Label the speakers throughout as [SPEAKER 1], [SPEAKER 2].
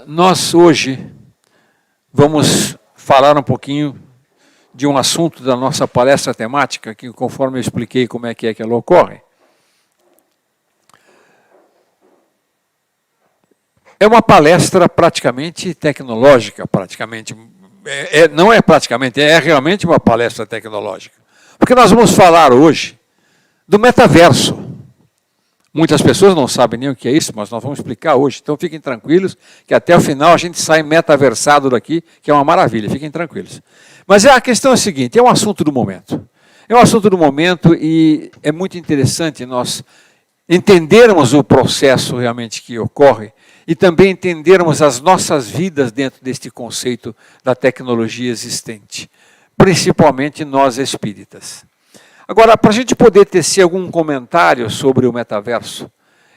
[SPEAKER 1] Nós hoje vamos falar um pouquinho de um assunto da nossa palestra temática, que conforme eu expliquei como é que ela ocorre. É uma palestra praticamente tecnológica, não é praticamente, é realmente uma palestra tecnológica. Porque nós vamos falar hoje do metaverso. Muitas pessoas não sabem nem o que é isso, mas nós vamos explicar hoje. Então fiquem tranquilos, que até o final a gente sai metaversado daqui, que é uma maravilha, fiquem tranquilos. Mas a questão é a seguinte, é um assunto do momento. É um assunto do momento e é muito interessante nós entendermos o processo realmente que ocorre e também entendermos as nossas vidas dentro deste conceito da tecnologia existente, principalmente nós espíritas. Agora, para a gente poder tecer algum comentário sobre o metaverso,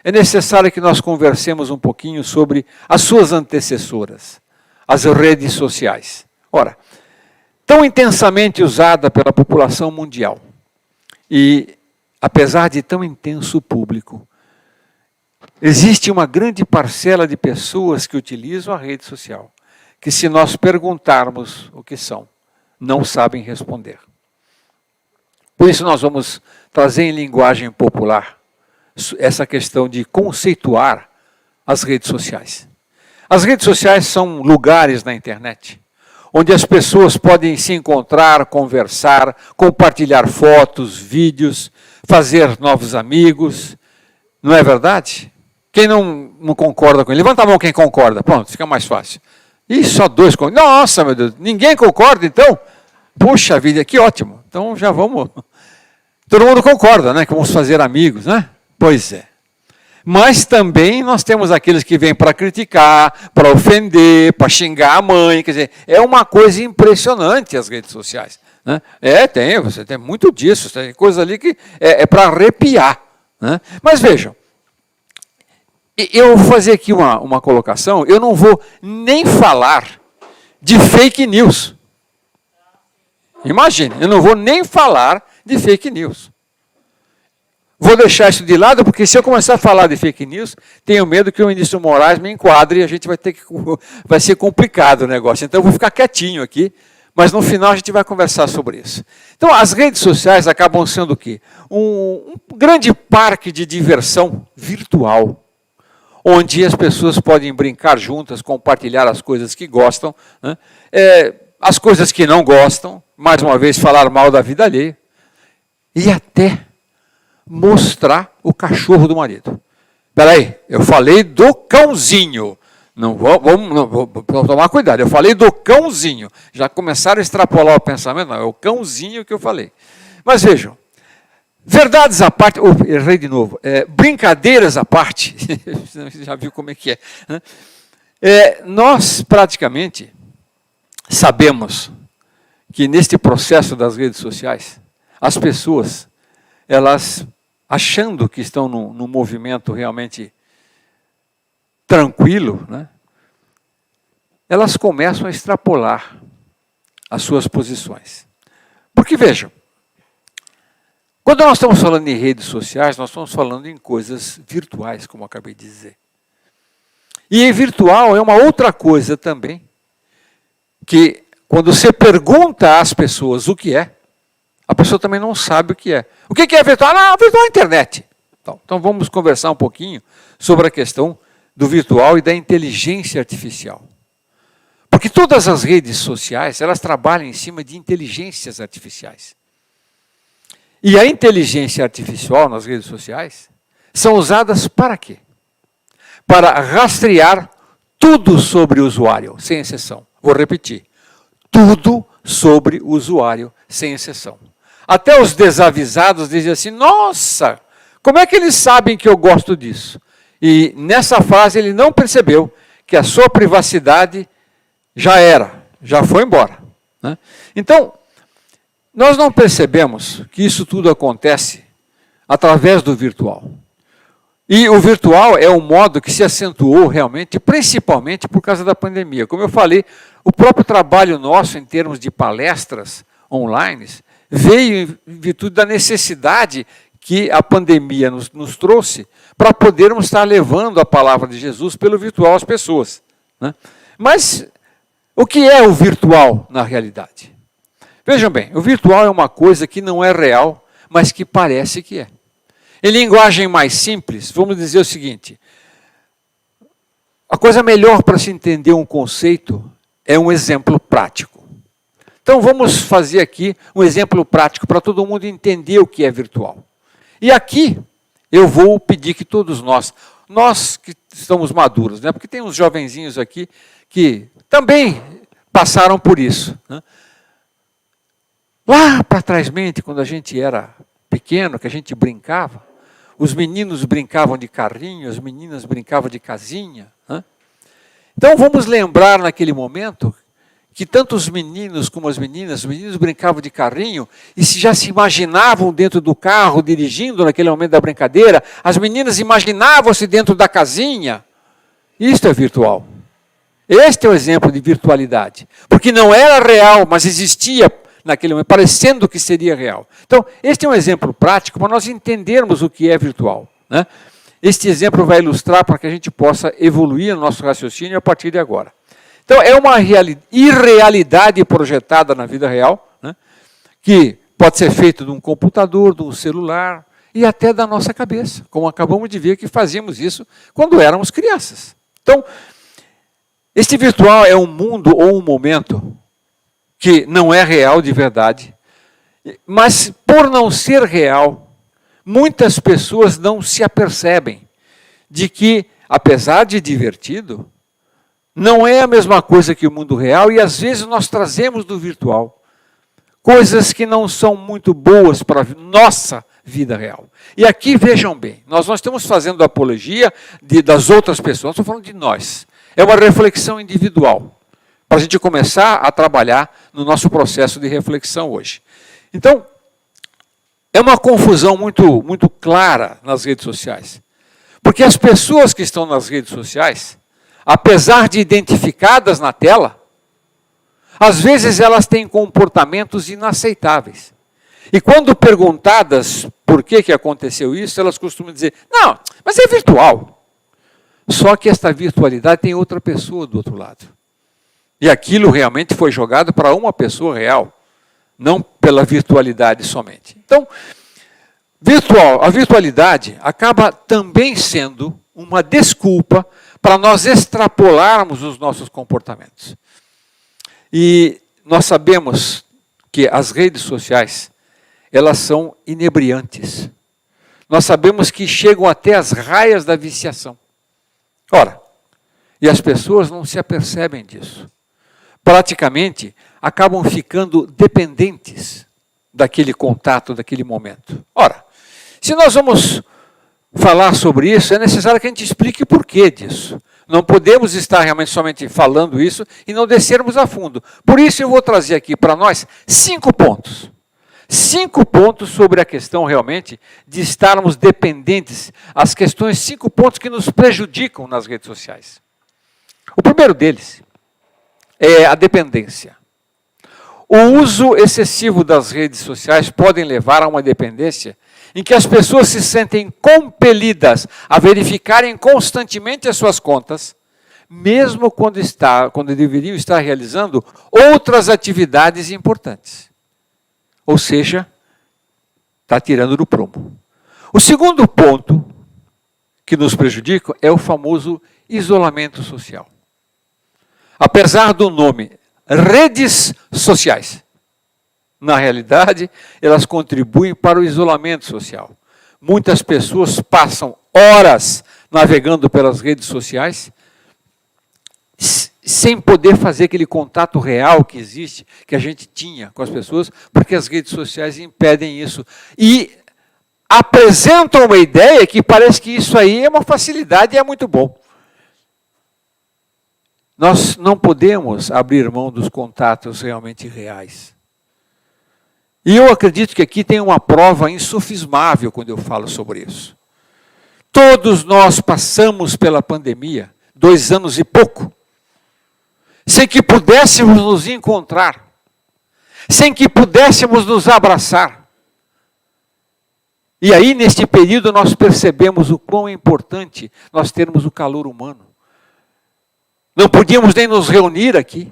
[SPEAKER 1] é necessário que nós conversemos um pouquinho sobre as suas antecessoras, as redes sociais. Ora, tão intensamente usada pela população mundial, e apesar de tão intenso público, existe uma grande parcela de pessoas que utilizam a rede social, que se nós perguntarmos o que são, não sabem responder. Por isso nós vamos trazer em linguagem popular essa questão de conceituar as redes sociais. As redes sociais são lugares na internet, onde as pessoas podem se encontrar, conversar, compartilhar fotos, vídeos, fazer novos amigos. Não é verdade? Quem não concorda com ele? Levanta a mão quem concorda. Pronto, fica mais fácil. Ih, só dois concordam. Nossa, meu Deus, ninguém concorda então? Puxa vida, que ótimo. Então já vamos... Todo mundo concorda, né? Que vamos fazer amigos, né? Pois é. Mas também nós temos aqueles que vêm para criticar, para ofender, para xingar a mãe. Quer dizer, é uma coisa impressionante as redes sociais. Né? Você tem muito disso. Tem coisa ali que é para arrepiar. Né? Mas vejam, eu vou fazer aqui uma colocação, eu não vou nem falar de fake news. Imagine, eu não vou nem falar de fake news. Vou deixar isso de lado, porque se eu começar a falar de fake news, tenho medo que o ministro Moraes me enquadre e a gente vai ser complicado o negócio. Então eu vou ficar quietinho aqui, mas no final a gente vai conversar sobre isso. Então as redes sociais acabam sendo o quê? Um grande parque de diversão virtual, onde as pessoas podem brincar juntas, compartilhar as coisas que gostam, né? As coisas que não gostam, mais uma vez falar mal da vida alheia, e até mostrar o cachorro do marido. Espera aí, eu falei do cãozinho. Vamos tomar cuidado, eu falei do cãozinho. Já começaram a extrapolar o pensamento, não, é o cãozinho que eu falei. Mas vejam, verdades à parte, errei de novo, brincadeiras à parte, você já viu como é que é. Né? Nós praticamente sabemos que neste processo das redes sociais, as pessoas, elas achando que estão num movimento realmente tranquilo, né, elas começam a extrapolar as suas posições. Porque vejam, quando nós estamos falando em redes sociais, nós estamos falando em coisas virtuais, como eu acabei de dizer. E em virtual é uma outra coisa também, que quando você pergunta às pessoas o que é, a pessoa também não sabe o que é. O que é virtual? Ah, virtual é a internet. Então vamos conversar um pouquinho sobre a questão do virtual e da inteligência artificial. Porque todas as redes sociais, elas trabalham em cima de inteligências artificiais. E a inteligência artificial nas redes sociais são usadas para quê? Para rastrear tudo sobre o usuário, sem exceção. Vou repetir. Tudo sobre o usuário, sem exceção. Até os desavisados dizem assim, nossa, como é que eles sabem que eu gosto disso? E nessa fase ele não percebeu que a sua privacidade já foi embora. Né? Então, nós não percebemos que isso tudo acontece através do virtual. E o virtual é um modo que se acentuou realmente, principalmente por causa da pandemia. Como eu falei, o próprio trabalho nosso em termos de palestras online veio em virtude da necessidade que a pandemia nos trouxe para podermos estar levando a palavra de Jesus pelo virtual às pessoas. né? Mas o que é o virtual na realidade? Vejam bem, o virtual é uma coisa que não é real, mas que parece que é. Em linguagem mais simples, vamos dizer o seguinte: a coisa melhor para se entender um conceito é um exemplo prático. Então vamos fazer aqui um exemplo prático para todo mundo entender o que é virtual. E aqui eu vou pedir que todos nós que estamos maduros, né? Porque tem uns jovenzinhos aqui que também passaram por isso, né? Lá para trás, quando a gente era pequeno, que a gente brincava, os meninos brincavam de carrinho, as meninas brincavam de casinha, né? Então vamos lembrar naquele momento que tanto os meninos como as meninas, os meninos brincavam de carrinho e já se imaginavam dentro do carro, dirigindo naquele momento da brincadeira, as meninas imaginavam-se dentro da casinha. Isto é virtual. Este é o exemplo de virtualidade, porque não era real, mas existia naquele momento, parecendo que seria real. Então, este é um exemplo prático para nós entendermos o que é virtual, né? Este exemplo vai ilustrar para que a gente possa evoluir no nosso raciocínio a partir de agora. Então, é uma irrealidade projetada na vida real, né? Que pode ser feita de um computador, de um celular e até da nossa cabeça, como acabamos de ver que fazíamos isso quando éramos crianças. Então, este virtual é um mundo ou um momento que não é real de verdade, mas por não ser real, muitas pessoas não se apercebem de que, apesar de divertido, não é a mesma coisa que o mundo real e às vezes nós trazemos do virtual coisas que não são muito boas para a nossa vida real. E aqui vejam bem, nós não estamos fazendo apologia das outras pessoas, nós estamos falando de nós. É uma reflexão individual, para a gente começar a trabalhar no nosso processo de reflexão hoje. Então, é uma confusão muito clara nas redes sociais. Porque as pessoas que estão nas redes sociais, apesar de identificadas na tela, às vezes elas têm comportamentos inaceitáveis. E quando perguntadas por que aconteceu isso, elas costumam dizer, não, mas é virtual. Só que esta virtualidade tem outra pessoa do outro lado. E aquilo realmente foi jogado para uma pessoa real, não pela virtualidade somente. Então, a virtualidade acaba também sendo uma desculpa para nós extrapolarmos os nossos comportamentos. E nós sabemos que as redes sociais, elas são inebriantes. Nós sabemos que chegam até as raias da viciação. Ora, e as pessoas não se apercebem disso. Praticamente, acabam ficando dependentes daquele contato, daquele momento. Ora, se nós vamos falar sobre isso, é necessário que a gente explique o porquê disso. Não podemos estar realmente somente falando isso e não descermos a fundo. Por isso eu vou trazer aqui para nós 5 pontos. 5 pontos sobre a questão realmente de estarmos dependentes, as questões, 5 pontos que nos prejudicam nas redes sociais. O primeiro deles é a dependência. O uso excessivo das redes sociais pode levar a uma dependência em que as pessoas se sentem compelidas a verificarem constantemente as suas contas, mesmo quando deveriam estar realizando outras atividades importantes. Ou seja, está tirando do prumo. O segundo ponto que nos prejudica é o famoso isolamento social. Apesar do nome redes sociais, na realidade, elas contribuem para o isolamento social. Muitas pessoas passam horas navegando pelas redes sociais sem poder fazer aquele contato real que existe, que a gente tinha com as pessoas, porque as redes sociais impedem isso. E apresentam uma ideia que parece que isso aí é uma facilidade e é muito bom. Nós não podemos abrir mão dos contatos realmente reais. E eu acredito que aqui tem uma prova insofismável quando eu falo sobre isso. Todos nós passamos pela pandemia, 2 anos e pouco, sem que pudéssemos nos encontrar, sem que pudéssemos nos abraçar. E aí, neste período, nós percebemos o quão é importante nós termos o calor humano. Não podíamos nem nos reunir aqui.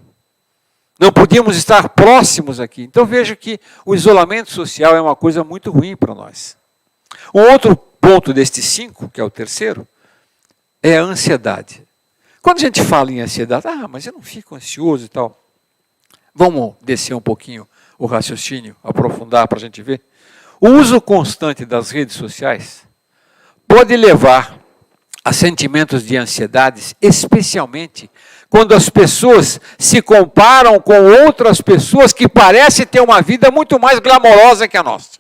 [SPEAKER 1] Não podíamos estar próximos aqui. Então veja que o isolamento social é uma coisa muito ruim para nós. Um outro ponto destes 5, que é o terceiro, é a ansiedade. Quando a gente fala em ansiedade, mas eu não fico ansioso e tal. Vamos descer um pouquinho o raciocínio, aprofundar para a gente ver. O uso constante das redes sociais pode levar a sentimentos de ansiedades, especialmente quando as pessoas se comparam com outras pessoas que parecem ter uma vida muito mais glamourosa que a nossa.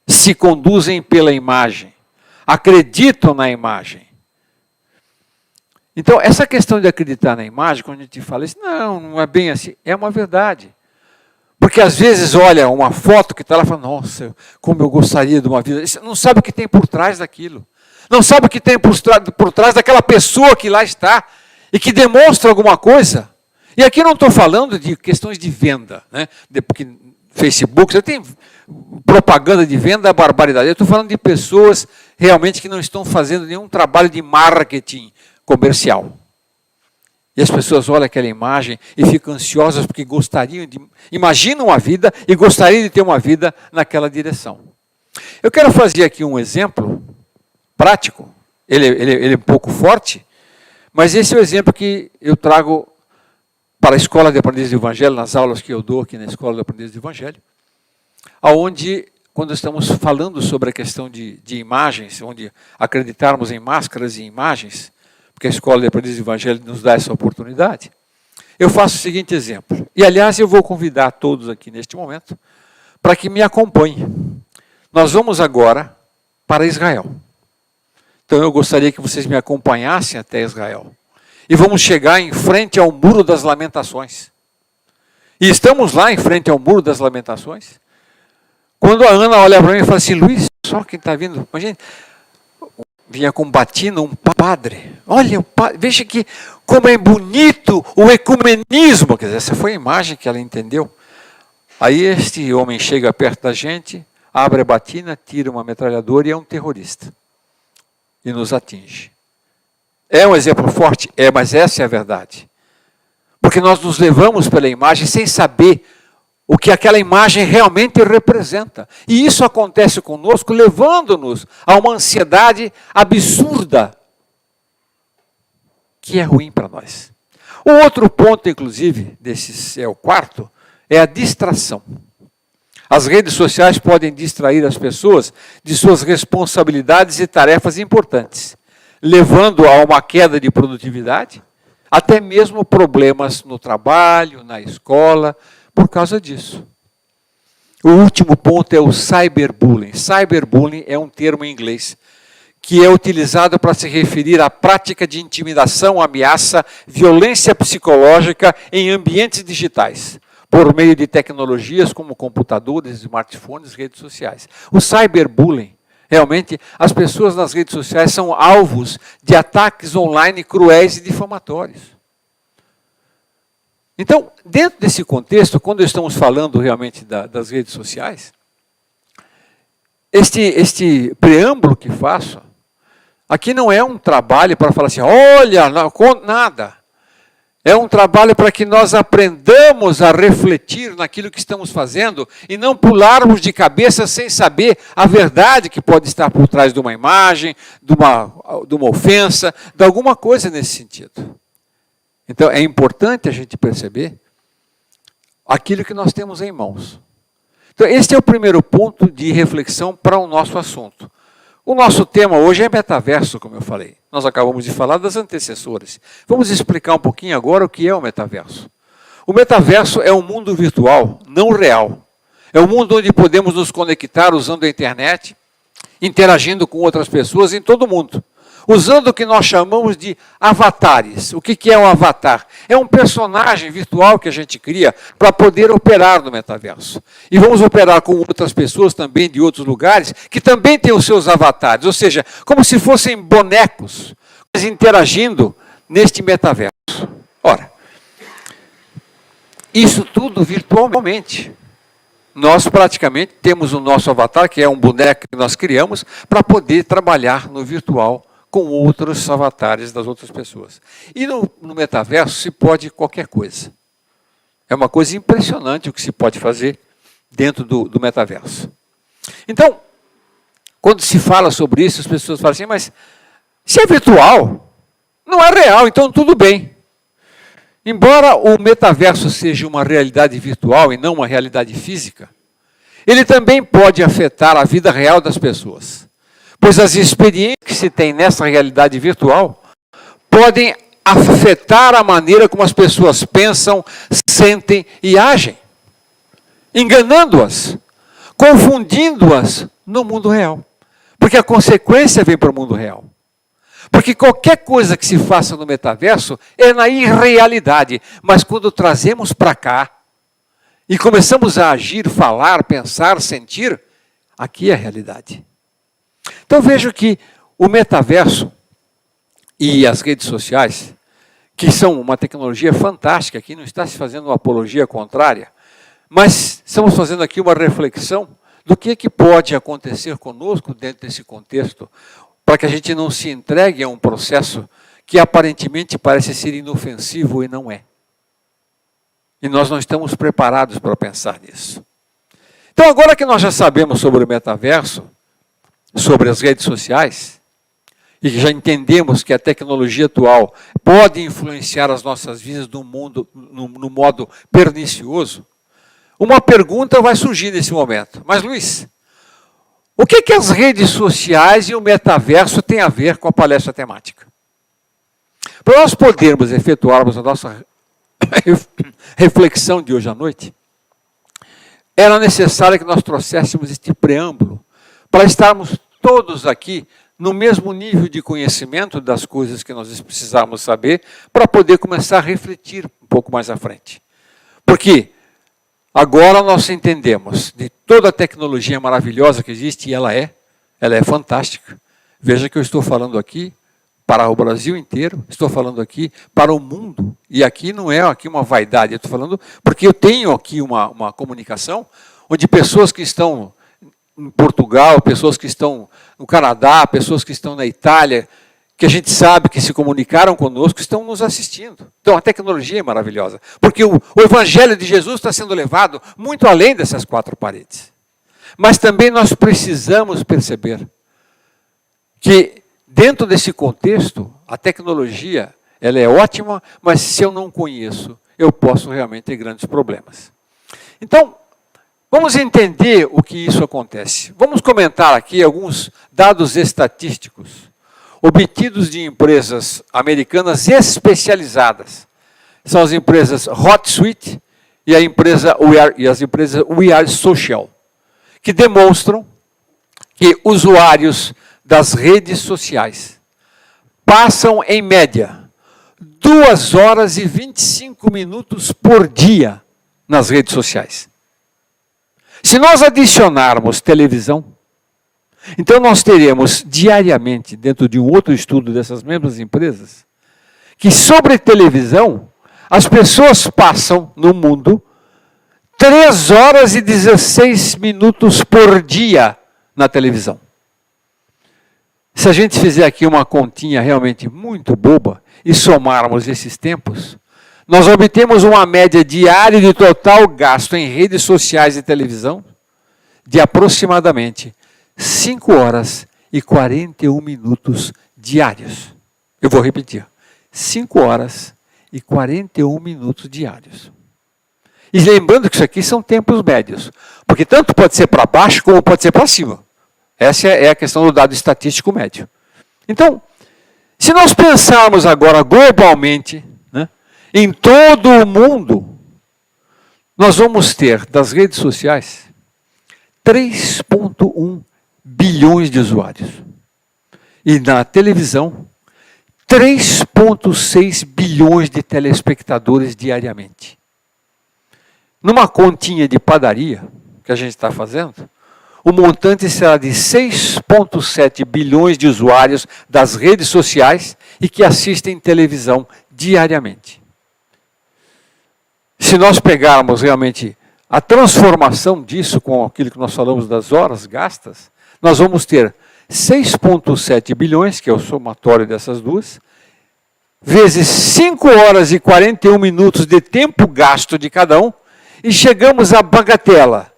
[SPEAKER 1] Se conduzem pela imagem, acreditam na imagem. Então, essa questão de acreditar na imagem, quando a gente fala isso, não é bem assim, é uma verdade. Porque às vezes olha uma foto que está lá e fala, nossa, como eu gostaria de uma vida. Você não sabe o que tem por trás daquilo. Não sabe o que tem por trás daquela pessoa que lá está e que demonstra alguma coisa. E aqui não estou falando de questões de venda, né? Porque Facebook, você tem propaganda de venda, é barbaridade. Eu estou falando de pessoas realmente que não estão fazendo nenhum trabalho de marketing comercial. E as pessoas olham aquela imagem e ficam ansiosas porque gostariam de... Imaginam a vida e gostariam de ter uma vida naquela direção. Eu quero fazer aqui um exemplo prático. Ele é um pouco forte, mas esse é o exemplo que eu trago para a Escola de Aprendizes do Evangelho, nas aulas que eu dou aqui na Escola de Aprendizes do Evangelho, onde, quando estamos falando sobre a questão de imagens, onde acreditarmos em máscaras e imagens, porque a Escola de Aprendizes do Evangelho nos dá essa oportunidade, eu faço o seguinte exemplo. E, aliás, eu vou convidar todos aqui neste momento para que me acompanhem. Nós vamos agora para Israel. Então, eu gostaria que vocês me acompanhassem até Israel. E vamos chegar em frente ao Muro das Lamentações. E estamos lá em frente ao Muro das Lamentações, quando a Ana olha para mim e fala assim, Luiz, só quem está vindo, imagina, vinha com batina um padre. Olha, veja que como é bonito o ecumenismo. Quer dizer, essa foi a imagem que ela entendeu. Aí este homem chega perto da gente, abre a batina, tira uma metralhadora e é um terrorista. E nos atinge. É um exemplo forte? É, mas essa é a verdade. Porque nós nos levamos pela imagem sem saber o que aquela imagem realmente representa. E isso acontece conosco, levando-nos a uma ansiedade absurda, que é ruim para nós. O outro ponto, inclusive, desses é o quarto, é a distração. As redes sociais podem distrair as pessoas de suas responsabilidades e tarefas importantes, levando a uma queda de produtividade, até mesmo problemas no trabalho, na escola, por causa disso. O último ponto é o cyberbullying. Cyberbullying é um termo em inglês que é utilizado para se referir à prática de intimidação, ameaça, violência psicológica em ambientes digitais, por meio de tecnologias como computadores, smartphones, redes sociais. O cyberbullying, realmente, as pessoas nas redes sociais são alvos de ataques online cruéis e difamatórios. Então, dentro desse contexto, quando estamos falando realmente das redes sociais, este preâmbulo que faço, aqui não é um trabalho para falar assim, olha, nada. É um trabalho para que nós aprendamos a refletir naquilo que estamos fazendo e não pularmos de cabeça sem saber a verdade que pode estar por trás de uma imagem, de uma ofensa, de alguma coisa nesse sentido. Então, é importante a gente perceber aquilo que nós temos em mãos. Então, este é o primeiro ponto de reflexão para o nosso assunto. O nosso tema hoje é metaverso, como eu falei. Nós acabamos de falar das antecessoras. Vamos explicar um pouquinho agora o que é o metaverso. O metaverso é um mundo virtual, não real. É um mundo onde podemos nos conectar usando a internet, interagindo com outras pessoas em todo o mundo, usando o que nós chamamos de avatares. O que é um avatar? É um personagem virtual que a gente cria para poder operar no metaverso. E vamos operar com outras pessoas também de outros lugares, que também têm os seus avatares, ou seja, como se fossem bonecos, interagindo neste metaverso. Ora, isso tudo virtualmente. Nós praticamente temos o nosso avatar, que é um boneco que nós criamos, para poder trabalhar no virtual com outros avatares das outras pessoas. E no metaverso se pode qualquer coisa. É uma coisa impressionante o que se pode fazer dentro do metaverso. Então, quando se fala sobre isso, as pessoas falam assim, mas se é virtual, não é real, então tudo bem. Embora o metaverso seja uma realidade virtual e não uma realidade física, ele também pode afetar a vida real das pessoas. Pois as experiências que se tem nessa realidade virtual podem afetar a maneira como as pessoas pensam, sentem e agem, enganando-as, confundindo-as no mundo real. Porque a consequência vem para o mundo real. Porque qualquer coisa que se faça no metaverso é na irrealidade. Mas quando trazemos para cá e começamos a agir, falar, pensar, sentir, aqui é a realidade. Então vejo que o metaverso e as redes sociais, que são uma tecnologia fantástica, aqui não está se fazendo uma apologia contrária, mas estamos fazendo aqui uma reflexão do que pode acontecer conosco dentro desse contexto, para que a gente não se entregue a um processo que aparentemente parece ser inofensivo e não é. E nós não estamos preparados para pensar nisso. Então, agora que nós já sabemos sobre o metaverso, sobre as redes sociais, e que já entendemos que a tecnologia atual pode influenciar as nossas vidas no modo pernicioso, uma pergunta vai surgir nesse momento. Mas, Luiz, o que as redes sociais e o metaverso têm a ver com a palestra temática? Para nós podermos efetuarmos a nossa reflexão de hoje à noite, era necessário que nós trouxéssemos este preâmbulo para estarmos todos aqui no mesmo nível de conhecimento das coisas que nós precisamos saber para poder começar a refletir um pouco mais à frente. Porque agora nós entendemos de toda a tecnologia maravilhosa que existe, e ela é fantástica. Veja que eu estou falando aqui para o Brasil inteiro, estou falando aqui para o mundo, e aqui não é aqui uma vaidade, eu estou falando porque eu tenho aqui uma comunicação onde pessoas que estão em Portugal, pessoas que estão no Canadá, pessoas que estão na Itália, que a gente sabe que se comunicaram conosco, estão nos assistindo. Então a tecnologia é maravilhosa, porque o Evangelho de Jesus está sendo levado muito além dessas quatro paredes. Mas também nós precisamos perceber que dentro desse contexto, a tecnologia ela é ótima, mas se eu não conheço, eu posso realmente ter grandes problemas. Então, vamos entender o que isso acontece. Vamos comentar aqui alguns dados estatísticos obtidos de empresas americanas especializadas. São as empresas HotSuite e as empresas We Are Social, que demonstram que usuários das redes sociais passam, em média, 2 horas e 25 minutos por dia nas redes sociais. Se nós adicionarmos televisão, então nós teremos diariamente, dentro de um outro estudo dessas mesmas empresas, que sobre televisão, as pessoas passam no mundo 3 horas e 16 minutos por dia na televisão. Se a gente fizer aqui uma continha realmente muito boba e somarmos esses tempos, nós obtemos uma média diária de total gasto em redes sociais e televisão de aproximadamente 5 horas e 41 minutos diários. Eu vou repetir. 5 horas e 41 minutos diários. E lembrando que isso aqui são tempos médios, porque tanto pode ser para baixo como pode ser para cima. Essa é a questão do dado estatístico médio. Então, se nós pensarmos agora globalmente, né, em todo o mundo, nós vamos ter das redes sociais 3,1 bilhões de usuários. E na televisão, 3,6 bilhões de telespectadores diariamente. Numa continha de padaria que a gente está fazendo, o montante será de 6,7 bilhões de usuários das redes sociais e que assistem televisão diariamente. Se nós pegarmos realmente a transformação disso com aquilo que nós falamos das horas gastas, nós vamos ter 6,7 bilhões, que é o somatório dessas duas, vezes 5 horas e 41 minutos de tempo gasto de cada um, e chegamos à bagatela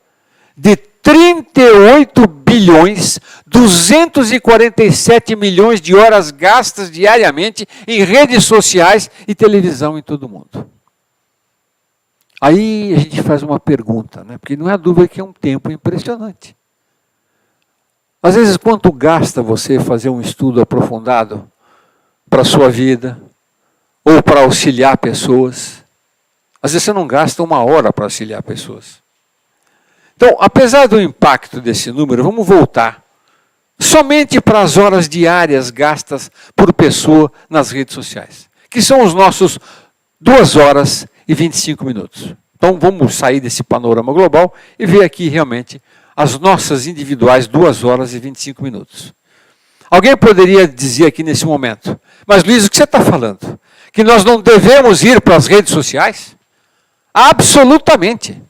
[SPEAKER 1] de 38 bilhões 247 milhões de horas gastas diariamente em redes sociais e televisão em todo o mundo. Aí a gente faz uma pergunta, né? Porque não há dúvida que é um tempo impressionante. Às vezes, quanto gasta você fazer um estudo aprofundado para a sua vida ou para auxiliar pessoas? Às vezes você não gasta 1 hora para auxiliar pessoas. Então, apesar do impacto desse número, vamos voltar somente para as horas diárias gastas por pessoa nas redes sociais, que são os nossos 2 horas e 25 minutos. Então, vamos sair desse panorama global e ver aqui realmente as nossas individuais 2 horas e 25 minutos. Alguém poderia dizer aqui nesse momento, mas Luiz, o que você está falando? Que nós não devemos ir para as redes sociais? Absolutamente.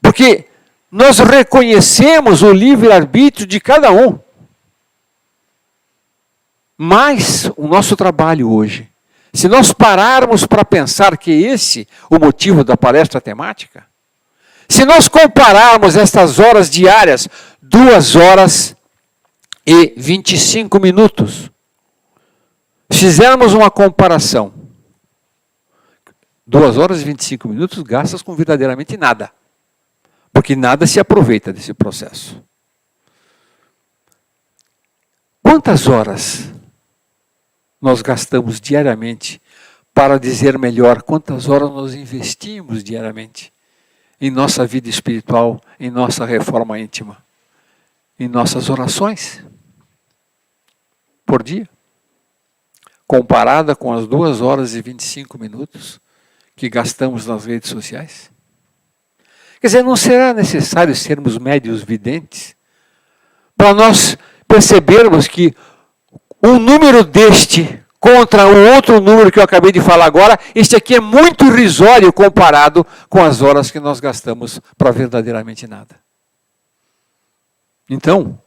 [SPEAKER 1] Porque nós reconhecemos o livre-arbítrio de cada um. Mas o nosso trabalho hoje, se nós pararmos para pensar que esse é o motivo da palestra temática, se nós compararmos estas horas diárias, 2 horas e 25 minutos, fizermos uma comparação, 2 horas e 25 minutos gastas com verdadeiramente nada. Porque nada se aproveita desse processo. Quantas horas nós gastamos diariamente, para dizer melhor, quantas horas nós investimos diariamente em nossa vida espiritual, em nossa reforma íntima, em nossas orações por dia? Comparada com as 2 horas e 25 minutos que gastamos nas redes sociais? Quer dizer, não será necessário sermos médios videntes para nós percebermos que um número deste contra o outro número que eu acabei de falar agora, este aqui é muito irrisório comparado com as horas que nós gastamos para verdadeiramente nada. Então,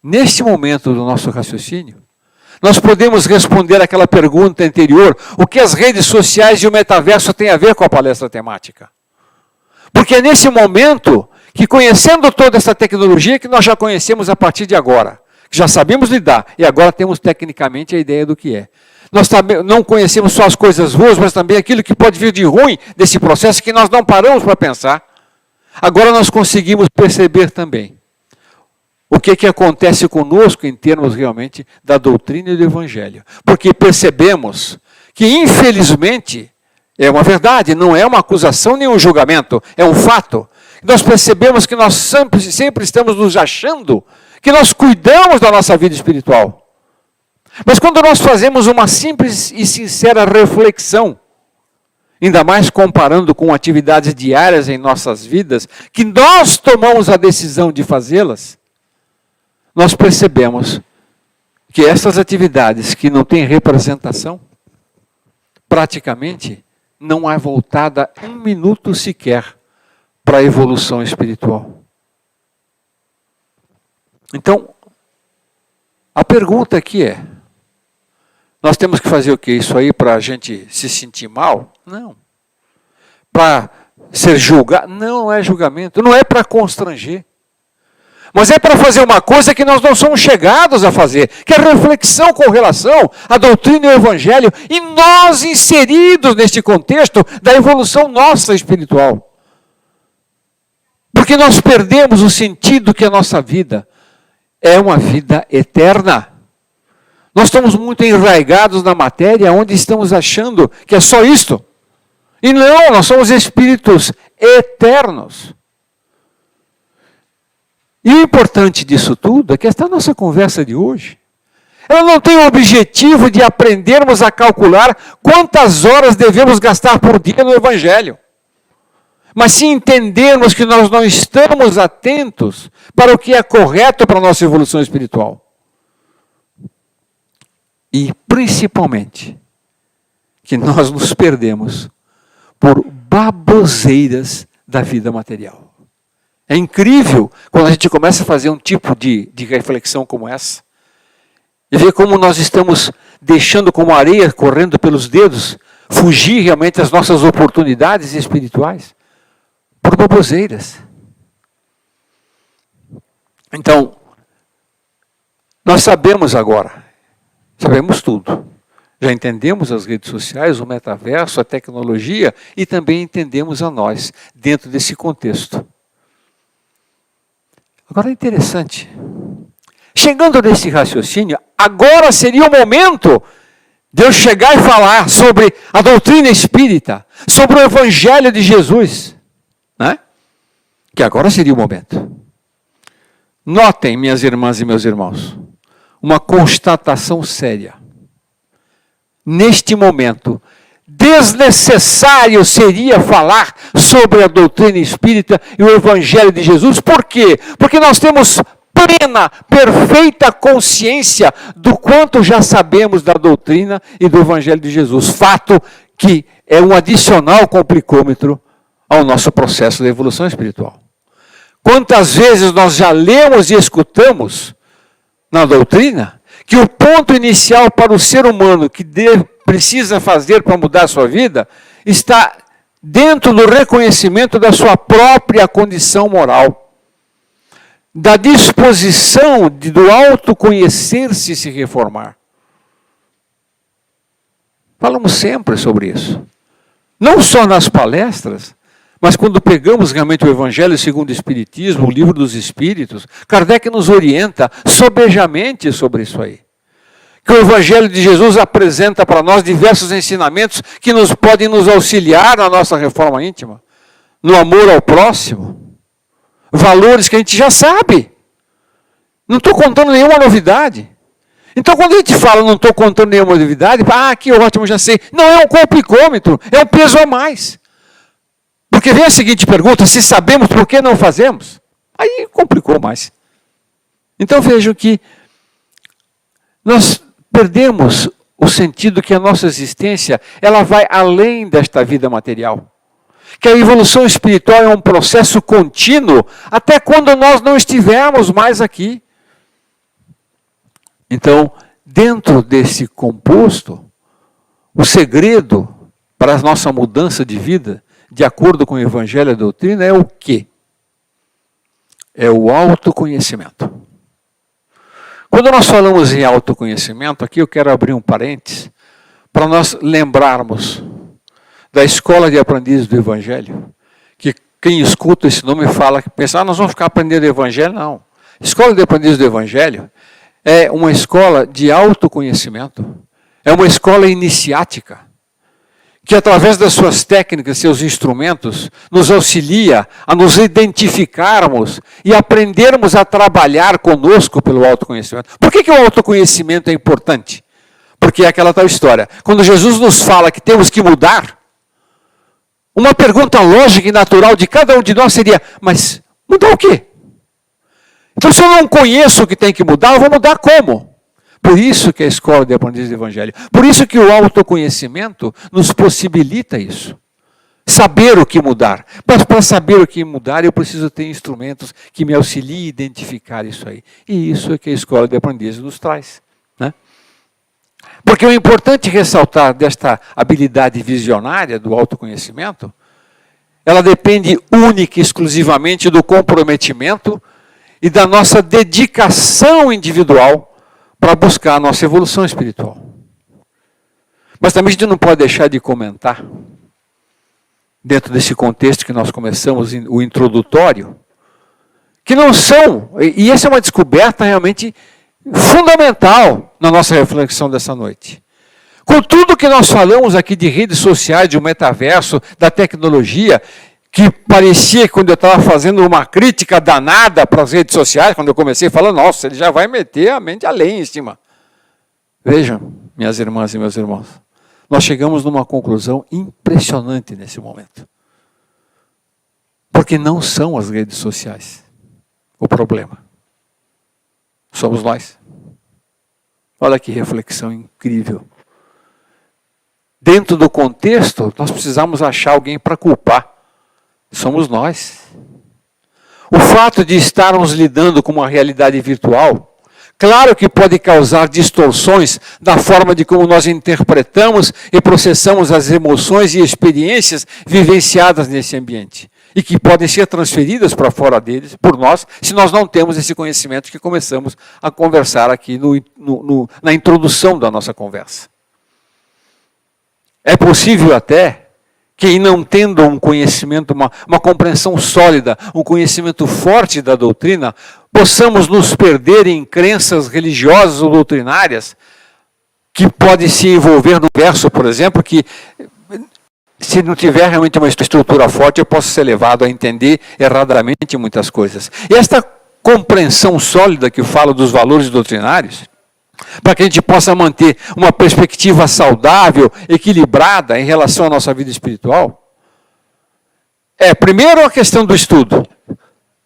[SPEAKER 1] neste momento do nosso raciocínio, nós podemos responder aquela pergunta anterior, o que as redes sociais e o metaverso têm a ver com a palestra temática? Porque é nesse momento que, conhecendo toda essa tecnologia que nós já conhecemos a partir de agora, já sabemos lidar e agora temos tecnicamente a ideia do que é. Nós também não conhecemos só as coisas boas, mas também aquilo que pode vir de ruim desse processo que nós não paramos para pensar. Agora nós conseguimos perceber também o que acontece conosco em termos realmente da doutrina e do evangelho. Porque percebemos que, infelizmente, é uma verdade, não é uma acusação nem um julgamento, é um fato. Nós percebemos que nós sempre estamos nos achando que nós cuidamos da nossa vida espiritual. Mas quando nós fazemos uma simples e sincera reflexão, ainda mais comparando com atividades diárias em nossas vidas, que nós tomamos a decisão de fazê-las, nós percebemos que essas atividades que não têm representação, praticamente não é voltada 1 minuto sequer para a evolução espiritual. Então, a pergunta aqui é, nós temos que fazer o quê? Isso aí para a gente se sentir mal? Não. Para ser julgado? Não, não é julgamento, não é para constranger. Mas é para fazer uma coisa que nós não somos chegados a fazer, que é reflexão com relação à doutrina e ao evangelho, e nós inseridos neste contexto da evolução nossa espiritual. Porque nós perdemos o sentido que a nossa vida é uma vida eterna. Nós estamos muito enraigados na matéria, onde estamos achando que é só isto. E não, nós somos espíritos eternos. E o importante disso tudo é que esta nossa conversa de hoje, ela não tem o objetivo de aprendermos a calcular quantas horas devemos gastar por dia no Evangelho. Mas se entendermos que nós não estamos atentos para o que é correto para a nossa evolução espiritual. E principalmente, que nós nos perdemos por baboseiras da vida material. É incrível quando a gente começa a fazer um tipo de reflexão como essa. E ver como nós estamos deixando como areia correndo pelos dedos, fugir realmente das nossas oportunidades espirituais por baboseiras. Então, nós sabemos agora, sabemos tudo. Já entendemos as redes sociais, o metaverso, a tecnologia e também entendemos a nós dentro desse contexto. Agora é interessante. Chegando nesse raciocínio, agora seria o momento de eu chegar e falar sobre a doutrina espírita, sobre o Evangelho de Jesus, né? Que agora seria o momento. Notem, minhas irmãs e meus irmãos, uma constatação séria. Neste momento, desnecessário seria falar sobre a doutrina espírita e o Evangelho de Jesus. Por quê? Porque nós temos plena, perfeita consciência do quanto já sabemos da doutrina e do Evangelho de Jesus. Fato que é um adicional complicômetro ao nosso processo de evolução espiritual. Quantas vezes nós já lemos e escutamos na doutrina que o ponto inicial para o ser humano que precisa fazer para mudar a sua vida está dentro do reconhecimento da sua própria condição moral, da disposição do autoconhecer-se e se reformar. Falamos sempre sobre isso. Não só nas palestras, mas quando pegamos realmente o Evangelho segundo o Espiritismo, o Livro dos Espíritos, Kardec nos orienta sobejamente sobre isso aí. Que o Evangelho de Jesus apresenta para nós diversos ensinamentos que podem nos auxiliar na nossa reforma íntima, no amor ao próximo, valores que a gente já sabe. Não estou contando nenhuma novidade. Então, quando a gente fala, não estou contando nenhuma novidade, que ótimo, já sei. Não é um complicômetro, é um peso a mais. Porque vem a seguinte pergunta, se sabemos por que não fazemos? Aí complicou mais. Então vejam que nós perdemos o sentido que a nossa existência, ela vai além desta vida material. Que a evolução espiritual é um processo contínuo, até quando nós não estivermos mais aqui. Então, dentro desse composto, o segredo para a nossa mudança de vida, de acordo com o Evangelho e a doutrina, é o quê? É o autoconhecimento. Quando nós falamos em autoconhecimento, aqui eu quero abrir um parênteses, para nós lembrarmos da escola de aprendizes do Evangelho, que quem escuta esse nome fala, pensa, nós vamos ficar aprendendo o Evangelho? Não. Escola de aprendizes do Evangelho é uma escola de autoconhecimento, é uma escola iniciática, que através das suas técnicas, seus instrumentos, nos auxilia a nos identificarmos e aprendermos a trabalhar conosco pelo autoconhecimento. Por que o autoconhecimento é importante? Porque é aquela tal história. Quando Jesus nos fala que temos que mudar, uma pergunta lógica e natural de cada um de nós seria, mas mudar o quê? Então, se eu não conheço o que tem que mudar, eu vou mudar como? Por isso que a escola de aprendizes do Evangelho, por isso que o autoconhecimento nos possibilita isso. Saber o que mudar. Mas para saber o que mudar, eu preciso ter instrumentos que me auxiliem a identificar isso aí. E isso é que a escola de aprendizes nos traz, né? Porque o importante ressaltar desta habilidade visionária do autoconhecimento, ela depende única e exclusivamente do comprometimento e da nossa dedicação individual para buscar a nossa evolução espiritual. Mas também a gente não pode deixar de comentar, dentro desse contexto que nós começamos, o introdutório, que não são, e essa é uma descoberta realmente fundamental na nossa reflexão dessa noite. Com tudo que nós falamos aqui de redes sociais, de um metaverso, da tecnologia, que parecia que quando eu estava fazendo uma crítica danada para as redes sociais, quando eu comecei falando, nossa, ele já vai meter a mente além em cima. Vejam, minhas irmãs e meus irmãos, nós chegamos numa conclusão impressionante nesse momento. Porque não são as redes sociais o problema. Somos nós. Olha que reflexão incrível. Dentro do contexto, nós precisamos achar alguém para culpar. Somos nós. O fato de estarmos lidando com uma realidade virtual, claro que pode causar distorções da forma de como nós interpretamos e processamos as emoções e experiências vivenciadas nesse ambiente. E que podem ser transferidas para fora deles, por nós, se nós não temos esse conhecimento que começamos a conversar aqui na introdução da nossa conversa. É possível até que, não tendo um conhecimento, uma compreensão sólida, um conhecimento forte da doutrina, possamos nos perder em crenças religiosas ou doutrinárias que podem se envolver no verso, por exemplo, que se não tiver realmente uma estrutura forte, eu posso ser levado a entender erradamente muitas coisas. E esta compreensão sólida que eu falo dos valores doutrinários, para que a gente possa manter uma perspectiva saudável, equilibrada em relação à nossa vida espiritual, primeiro, a questão do estudo.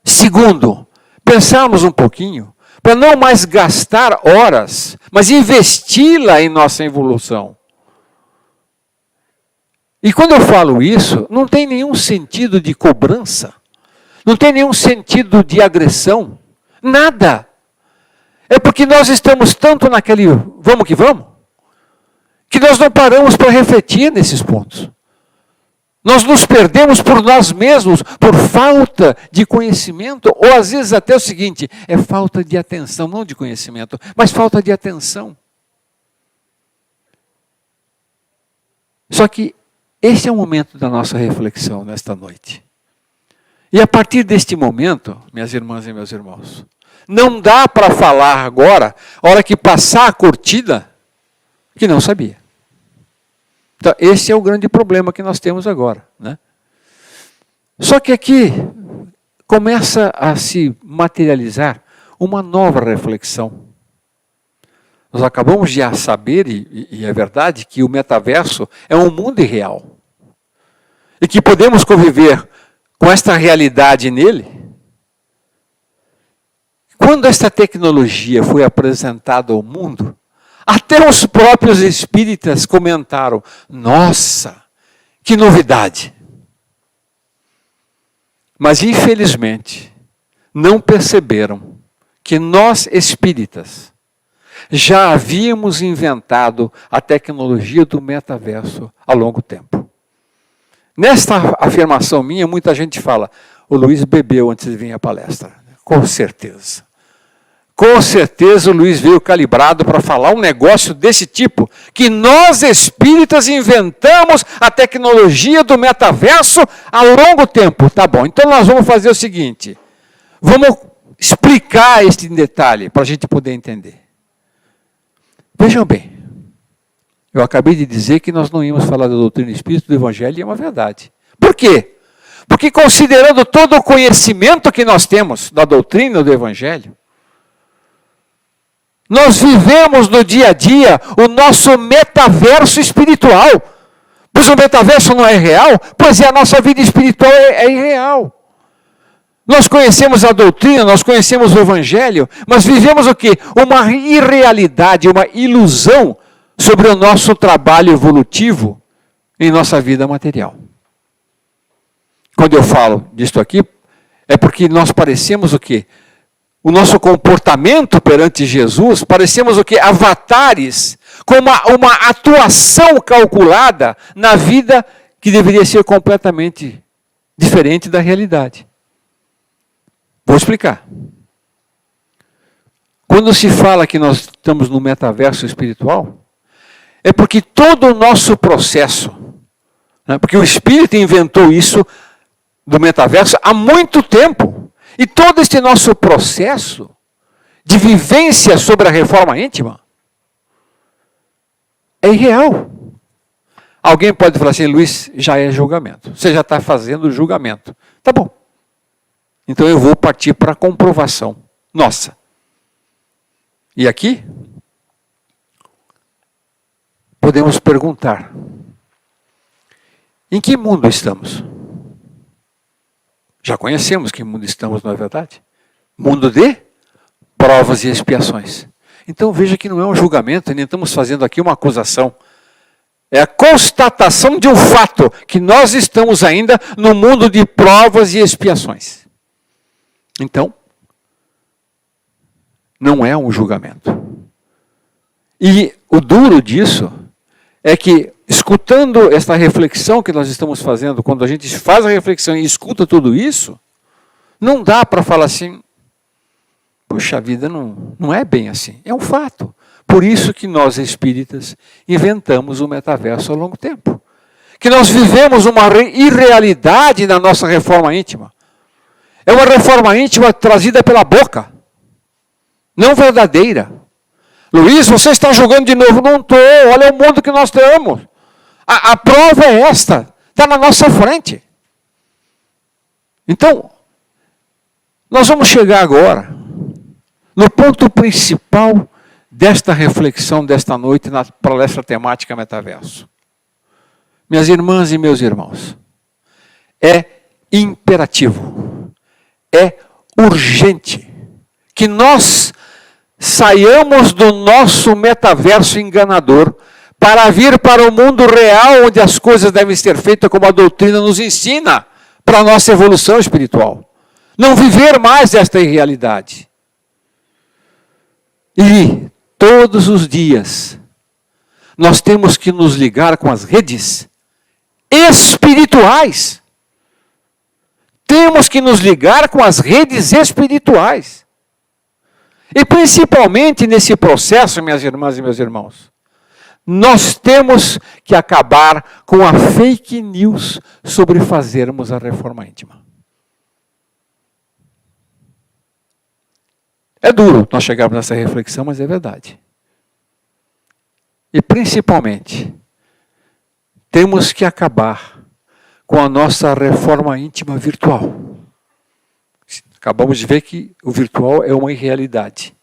[SPEAKER 1] Segundo, pensarmos um pouquinho, para não mais gastar horas, mas investi-la em nossa evolução. E quando eu falo isso, não tem nenhum sentido de cobrança, não tem nenhum sentido de agressão, nada. É porque nós estamos tanto naquele vamos que nós não paramos para refletir nesses pontos. Nós nos perdemos por nós mesmos, por falta de conhecimento, ou às vezes até o seguinte, é falta de atenção, não de conhecimento, mas falta de atenção. Só que esse é o momento da nossa reflexão nesta noite. E a partir deste momento, minhas irmãs e meus irmãos, não dá para falar agora, a hora que passar a curtida, que não sabia. Então, esse é o grande problema que nós temos agora, né? Só que aqui começa a se materializar uma nova reflexão. Nós acabamos de saber, e é verdade, que o metaverso é um mundo irreal. E que podemos conviver com esta realidade nele. Quando esta tecnologia foi apresentada ao mundo, até os próprios espíritas comentaram, nossa, que novidade. Mas, infelizmente, não perceberam que nós espíritas já havíamos inventado a tecnologia do metaverso há longo tempo. Nesta afirmação minha, muita gente fala, o Luiz bebeu antes de vir à palestra. Com certeza. Com certeza o Luiz veio calibrado para falar um negócio desse tipo, que nós espíritas inventamos a tecnologia do metaverso há longo tempo. Tá bom, então nós vamos fazer o seguinte, vamos explicar este detalhe para a gente poder entender. Vejam bem, eu acabei de dizer que nós não íamos falar da doutrina espírita do Evangelho, e é uma verdade. Por quê? Porque considerando todo o conhecimento que nós temos da doutrina do Evangelho, nós vivemos no dia a dia o nosso metaverso espiritual. Pois o metaverso não é real? Pois é, a nossa vida espiritual é irreal. Nós conhecemos a doutrina, nós conhecemos o Evangelho, mas vivemos o quê? Uma irrealidade, uma ilusão sobre o nosso trabalho evolutivo em nossa vida material. Quando eu falo disto aqui, é porque nós parecemos o quê? O nosso comportamento perante Jesus, parecemos o quê? Avatares, com uma atuação calculada na vida que deveria ser completamente diferente da realidade. Vou explicar. Quando se fala que nós estamos no metaverso espiritual, é porque todo o nosso processo, né, porque o Espírito inventou isso do metaverso há muito tempo, e todo este nosso processo de vivência sobre a reforma íntima é irreal. Alguém pode falar assim, Luiz, já é julgamento. Você já está fazendo julgamento. Tá bom. Então eu vou partir para a comprovação. Nossa. E aqui, podemos perguntar, em que mundo estamos? Já conhecemos que mundo estamos, não é verdade? Mundo de provas e expiações. Então veja que não é um julgamento, nem estamos fazendo aqui uma acusação. É a constatação de um fato, que nós estamos ainda no mundo de provas e expiações. Então, não é um julgamento. E o duro disso é que, escutando esta reflexão que nós estamos fazendo, quando a gente faz a reflexão e escuta tudo isso, não dá para falar assim, puxa vida, não é bem assim. É um fato. Por isso que nós, espíritas, inventamos o metaverso ao longo tempo. Que nós vivemos uma irrealidade na nossa reforma íntima. É uma reforma íntima trazida pela boca, não verdadeira. Luiz, você está jogando de novo? Não estou, olha o mundo que nós temos. A prova é esta, está na nossa frente. Então, nós vamos chegar agora no ponto principal desta reflexão desta noite na palestra temática Metaverso. Minhas irmãs e meus irmãos, é imperativo, é urgente que nós saiamos do nosso metaverso enganador para vir para o mundo real, onde as coisas devem ser feitas como a doutrina nos ensina para a nossa evolução espiritual. Não viver mais esta irrealidade. E todos os dias nós temos que nos ligar com as redes espirituais. Temos que nos ligar com as redes espirituais. E principalmente nesse processo, minhas irmãs e meus irmãos, nós temos que acabar com a fake news sobre fazermos a reforma íntima. É duro nós chegarmos nessa reflexão, mas é verdade. E principalmente, temos que acabar com a nossa reforma íntima virtual. Acabamos de ver que o virtual é uma irrealidade.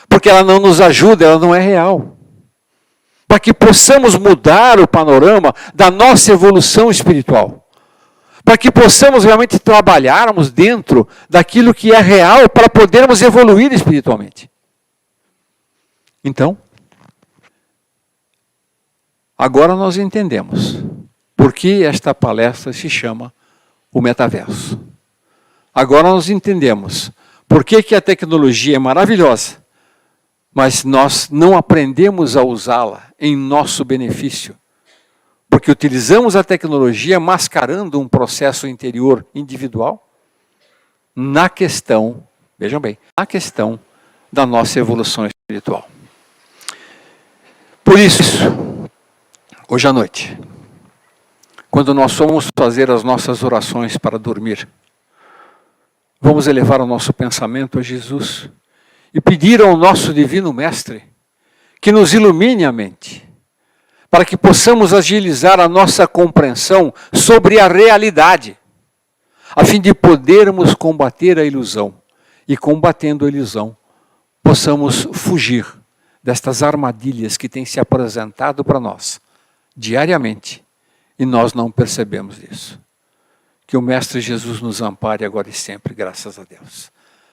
[SPEAKER 1] Porque ela não nos ajuda, ela não é real. Para que possamos mudar o panorama da nossa evolução espiritual. Para que possamos realmente trabalharmos dentro daquilo que é real para podermos evoluir espiritualmente. Então, agora nós entendemos por que esta palestra se chama o metaverso. Agora nós entendemos por que a tecnologia é maravilhosa, mas nós não aprendemos a usá-la em nosso benefício. Porque utilizamos a tecnologia mascarando um processo interior individual na questão, vejam bem, na questão da nossa evolução espiritual. Por isso, hoje à noite, quando nós formos fazer as nossas orações para dormir, vamos elevar o nosso pensamento a Jesus e pedir ao nosso Divino Mestre que nos ilumine a mente, para que possamos agilizar a nossa compreensão sobre a realidade, a fim de podermos combater a ilusão e, combatendo a ilusão, possamos fugir destas armadilhas que têm se apresentado para nós diariamente e nós não percebemos isso. Que o Mestre Jesus nos ampare agora e sempre, graças a Deus.